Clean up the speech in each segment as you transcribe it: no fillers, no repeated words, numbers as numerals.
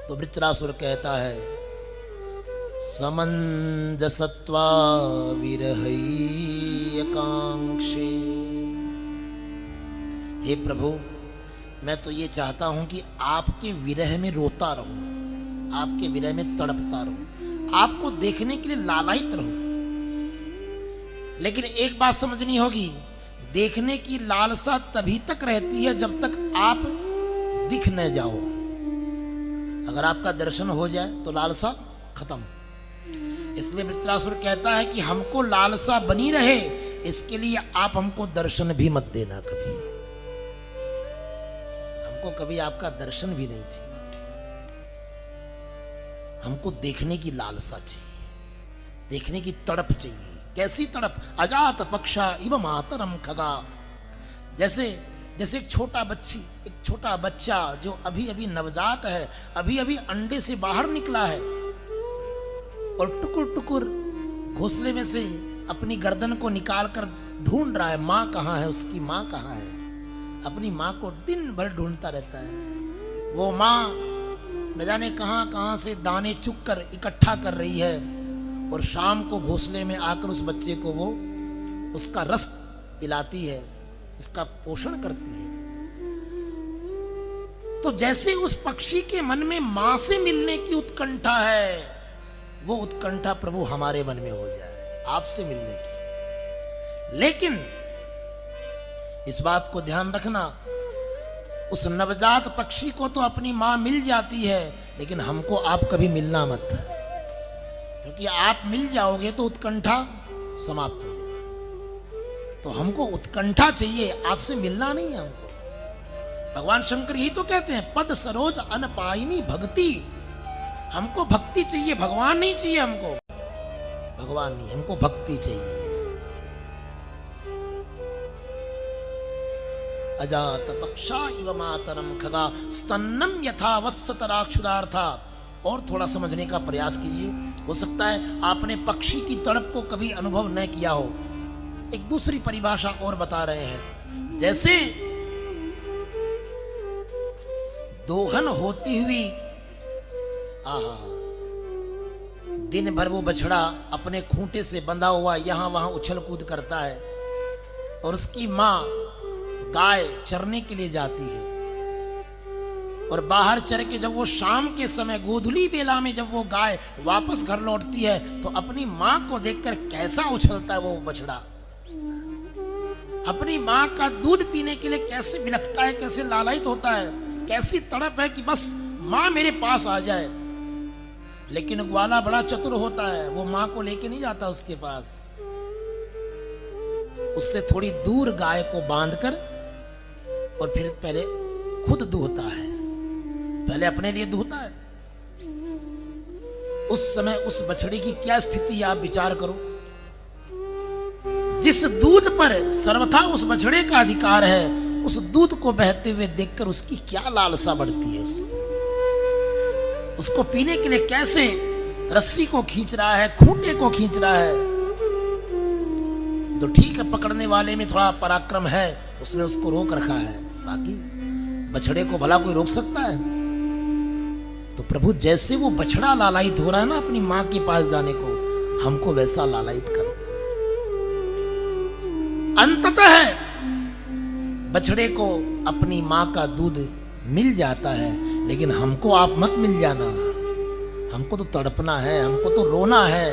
तो वृत्रासुर कहता है समंजसत्वा विरहैकांक्षे, हे प्रभु मैं तो ये चाहता हूं कि आपके विरह में रोता रहूं, आपके विरह में तड़पता रहूं, आपको देखने के लिए लालायित रहूं। लेकिन एक बात समझनी होगी, देखने की लालसा तभी तक रहती है जब तक आप दिख न जाओ। अगर आपका दर्शन हो जाए तो लालसा खत्म। इसलिए वृत्रासुर कहता है कि हमको लालसा बनी रहे, इसके लिए आप हमको दर्शन भी मत देना, कभी हमको कभी आपका दर्शन भी नहीं चाहिए। हमको देखने की लालसा चाहिए, देखने की तड़प चाहिए। कैसी तड़प? अजात पक्षा इव मातरम खगा। जैसे एक छोटा बच्चा जो अभी अभी नवजात है, अभी अभी अंडे से बाहर निकला है और टुकुर टुकुर घोंसले में से अपनी गर्दन को निकाल कर ढूंढ रहा है माँ कहाँ है, उसकी माँ कहाँ है। अपनी माँ को दिन भर ढूंढता रहता है। वो माँ न जाने कहाँ कहाँ से दाने चुग कर इकट्ठा कर रही है और शाम को घोंसले में आकर उस बच्चे को वो उसका रस पिलाती है, उसका पोषण करती है। तो जैसे उस पक्षी के मन में मां से मिलने की उत्कंठा है, वो उत्कंठा प्रभु हमारे मन में हो जाए आपसे मिलने की। लेकिन इस बात को ध्यान रखना, उस नवजात पक्षी को तो अपनी मां मिल जाती है, लेकिन हमको आप कभी मिलना मत, क्योंकि आप मिल जाओगे तो उत्कंठा समाप्त हो जाएगी। तो हमको उत्कंठा चाहिए, आपसे मिलना नहीं है हमको। भगवान शंकर यही तो कहते हैं पद सरोज अनपायिनी भक्ति। हमको भक्ति चाहिए, भगवान नहीं चाहिए हमको। भगवान नहीं, हमको भक्ति चाहिए। अजात पक्षा इव मातरम खगा स्तन्नम यथा वत्सतराक्षुदार्था। और थोड़ा समझने का प्रयास कीजिए, हो सकता है आपने पक्षी की तड़प को कभी अनुभव न किया हो। एक दूसरी परिभाषा और बता रहे हैं, जैसे दोहन होती हुई दिन भर वो बछड़ा अपने खूंटे से बंधा हुआ यहां वहां उछल कूद करता है और उसकी मां गाय चरने के लिए जाती है, और बाहर चर के जब वो शाम के समय गोधुली बेला में जब वो गाय वापस घर लौटती है तो अपनी मां को देखकर कैसा उछलता है वो बछड़ा, अपनी मां का दूध पीने के लिए कैसे बिलखता है, कैसे लालायित होता है, कैसी तड़प है कि बस मां मेरे पास आ जाए। लेकिन ग्वाला बड़ा चतुर होता है, वो मां को लेके नहीं जाता उसके पास, उससे थोड़ी दूर गाय को बांधकर और फिर पहले खुद दूहता है, पहले अपने लिए दूहता है। उस समय उस बछड़ी की क्या स्थिति आप विचार करो। जिस दूध पर सर्वथा उस बछड़े का अधिकार है, उस दूध को बहते हुए देखकर उसकी क्या लालसा बढ़ती है। उसको पीने के लिए कैसे रस्सी को खींच रहा है, खूंटे को खींच रहा है। तो ठीक है, पकड़ने वाले में थोड़ा पराक्रम है, उसने उसको रोक रखा है, बाकी बछड़े को भला कोई रोक सकता है? तो प्रभु जैसे वो बछड़ा लालायित हो रहा है ना अपनी मां के पास जाने को, हमको वैसा लालायित करता। अंततः बछड़े को अपनी मां का दूध मिल जाता है, लेकिन हमको आप मत मिल जाना। हमको तो तड़पना है, हमको तो रोना है,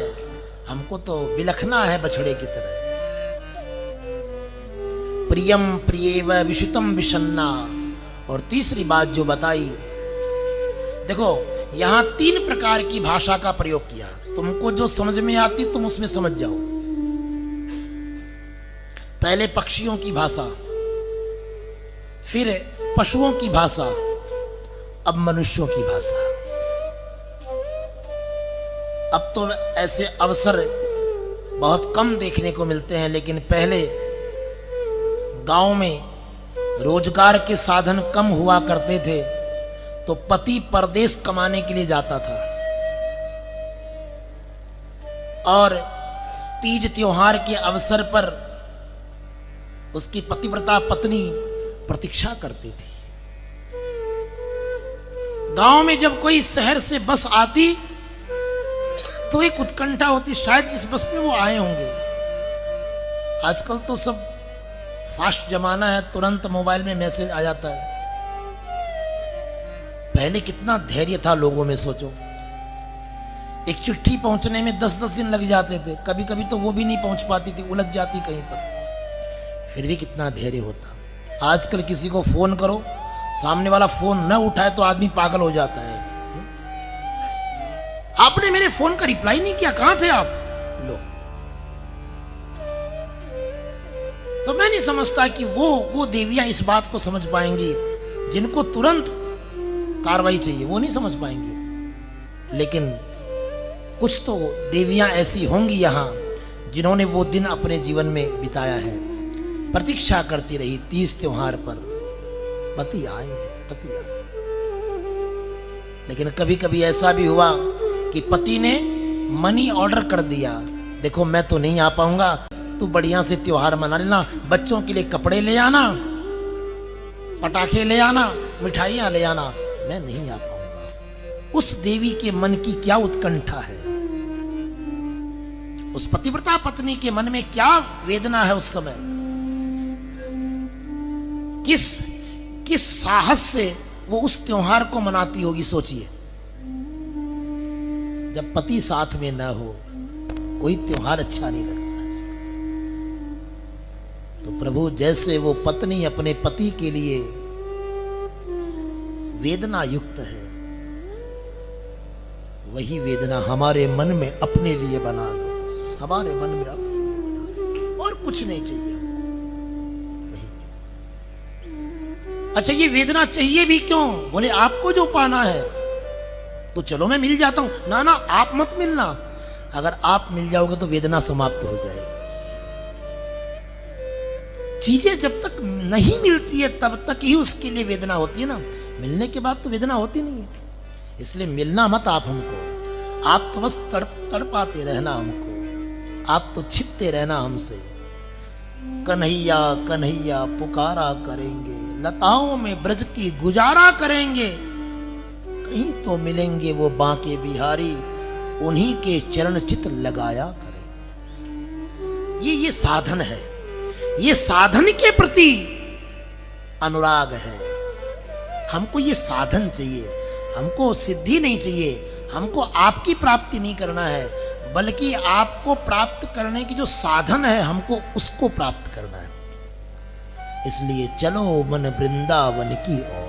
हमको तो बिलखना है बछड़े की तरह। प्रियम प्रियेव विषितम विषन्ना। और तीसरी बात जो बताई, देखो यहां 3 प्रकार की भाषा का प्रयोग किया। तुमको जो समझ में आती तुम उसमें समझ जाओ। पहले पक्षियों की भाषा, फिर पशुओं की भाषा, अब मनुष्यों की भाषा। अब तो ऐसे अवसर बहुत कम देखने को मिलते हैं, लेकिन पहले गांव में रोजगार के साधन कम हुआ करते थे, तो पति परदेश कमाने के लिए जाता था और तीज त्योहार के अवसर पर उसकी पतिव्रता पत्नी प्रतीक्षा करती थी। गांव में जब कोई शहर से बस आती तो एक उत्कंठा होती, शायद इस बस में वो आए होंगे। आजकल तो सब फास्ट जमाना है, तुरंत मोबाइल में मैसेज आ जाता है। पहले कितना धैर्य था लोगों में, सोचो। एक चिट्ठी पहुंचने में 10-10 दिन लग जाते थे, कभी कभी तो वो भी नहीं पहुंच पाती थी, उलझ जाती कहीं पर, फिर भी कितना धैर्य होता। आजकल किसी को फोन करो, सामने वाला फोन न उठाए तो आदमी पागल हो जाता है। आपने मेरे फोन का रिप्लाई नहीं किया, कहां थे आप? लो, तो मैं नहीं समझता कि वो देवियां इस बात को समझ पाएंगी। जिनको तुरंत कार्रवाई चाहिए वो नहीं समझ पाएंगे, लेकिन कुछ तो देवियां ऐसी होंगी यहां जिन्होंने वो दिन अपने जीवन में बिताया है। प्रतीक्षा करती रही 30 त्योहार पर, पति आएंगे, पति आएंगे। लेकिन कभी कभी ऐसा भी हुआ कि पति ने मनी ऑर्डर कर दिया, देखो मैं तो नहीं आ पाऊंगा, तू बढ़िया से त्योहार मना लेना, बच्चों के लिए कपड़े ले आना, पटाखे ले आना, मिठाइयां ले आना, मैं नहीं आ पाऊंगा। उस देवी के मन की क्या उत्कंठा है, उस पतिव्रता पत्नी के मन में क्या वेदना है उस समय, किस साहस से वो उस त्योहार को मनाती होगी, सोचिए। जब पति साथ में न हो कोई त्योहार अच्छा नहीं लगता। तो प्रभु जैसे वो पत्नी अपने पति के लिए वेदना युक्त है, वही वेदना हमारे मन में अपने लिए बना दो, हमारे मन में अपने लिए बना दो, और कुछ नहीं चाहिए। अच्छा, ये वेदना चाहिए भी क्यों? बोले आपको जो पाना है तो चलो मैं मिल जाता हूं। ना ना, आप मत मिलना, अगर आप मिल जाओगे तो वेदना समाप्त हो जाएगी। चीजें जब तक नहीं मिलती है तब तक ही उसके लिए वेदना होती है ना, मिलने के बाद तो वेदना होती नहीं है। इसलिए मिलना मत आप हमको, आप तो बस तड़पाते रहना हमको, आप तो छिपते रहना हमसे। कन्हैया कन्हैया पुकारा करेंगे, लताओं में ब्रज की गुजारा करेंगे, कहीं तो मिलेंगे वो बांके बिहारी, उन्हीं के चरण चित लगाया करें। ये साधन है, ये साधन के प्रति अनुराग है। हमको ये साधन चाहिए, हमको सिद्धि नहीं चाहिए, हमको आपकी प्राप्ति नहीं करना है, बल्कि आपको प्राप्त करने की जो साधन है हमको उसको प्राप्त करना है। इसलिए चलो मन वृंदावन की ओर।